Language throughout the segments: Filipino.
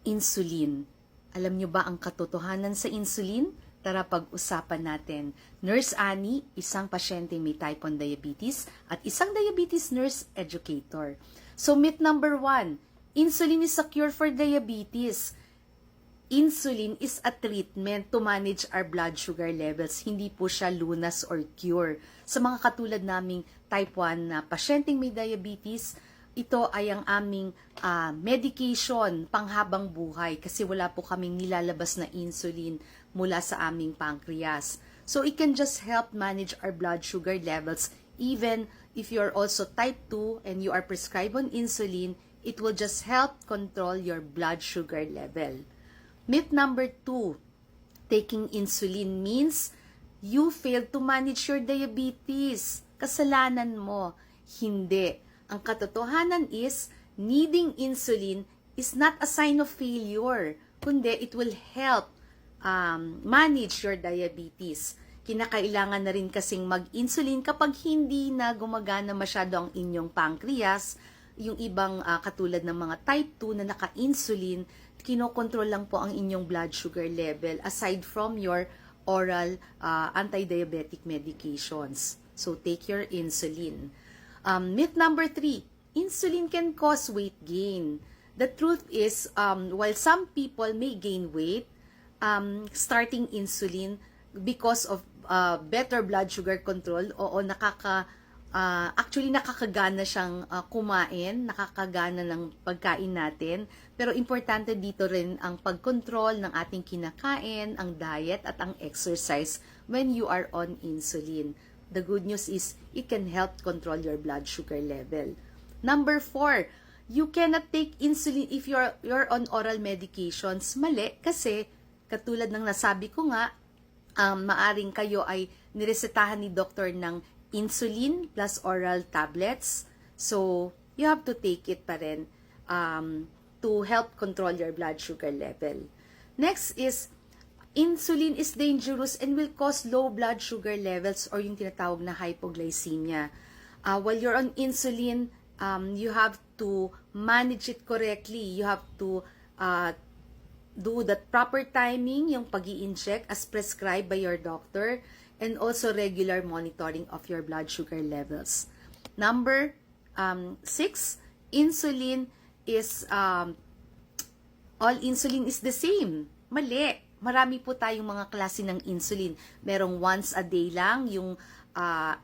Insulin. Alam nyo ba ang katotohanan sa insulin? Tara pag-usapan natin. Nurse Annie, isang pasyente may type 1 diabetes at isang diabetes nurse educator. So myth number 1, insulin is a cure for diabetes. Insulin is a treatment to manage our blood sugar levels. Hindi po siya lunas or cure. Sa mga katulad naming type 1 na pasyenteng may diabetes, ito ay ang aming medication panghabang buhay kasi wala po kaming nilalabas na insulin mula sa aming pancreas. So it can just help manage our blood sugar levels even if you're also type 2 and you are prescribed on insulin, it will just help control your blood sugar level. Myth number 2, taking insulin means you failed to manage your diabetes. Kasalanan mo. Hindi. Ang katotohanan is, needing insulin is not a sign of failure, kundi it will help manage your diabetes. Kinakailangan na rin kasing mag-insulin kapag hindi na gumagana masyado ang inyong pancreas. Yung ibang katulad ng mga type 2 na naka-insulin, kinokontrol lang po ang inyong blood sugar level aside from your oral anti-diabetic medications. So take your insulin. Myth number 3, insulin can cause weight gain. The truth is, while some people may gain weight, starting insulin because of better blood sugar control, actually nakakagana siyang kumain, nakakagana ng pagkain natin. Pero importante dito rin ang pag-control ng ating kinakain, ang diet at ang exercise when you are on insulin. The good news is, it can help control your blood sugar level. Number 4, you cannot take insulin if you're on oral medications. Mali, kasi katulad ng nasabi ko nga, maaring kayo ay niresetahan ni doktor ng insulin plus oral tablets. So, you have to take it pa rin to help control your blood sugar level. Next is, insulin is dangerous and will cause low blood sugar levels or yung tinatawag na hypoglycemia. While you're on insulin, you have to manage it correctly. You have to do that proper timing, yung pag-i-inject as prescribed by your doctor, and also regular monitoring of your blood sugar levels. Number 6, insulin is, all insulin is the same. Mali. Marami po tayong mga klase ng insulin. Merong once a day lang, yung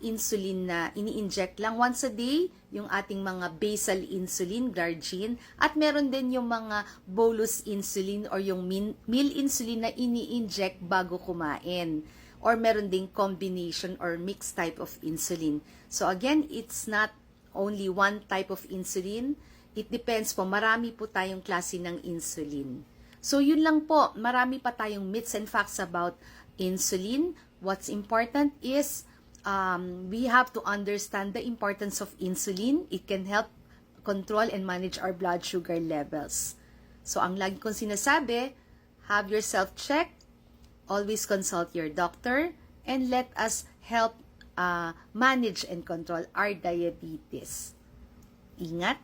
insulin na ini-inject lang once a day, yung ating mga basal insulin, Glargine, at meron din yung mga bolus insulin or yung meal insulin na ini-inject bago kumain. Or meron ding combination or mixed type of insulin. So again, it's not only one type of insulin. It depends po, marami po tayong klase ng insulin. So yun lang po, marami pa tayong myths and facts about insulin. What's important is we have to understand the importance of insulin. It can help control and manage our blood sugar levels. So ang lagi kong sinasabi, have yourself checked, always consult your doctor, and let us help manage and control our diabetes. Ingat!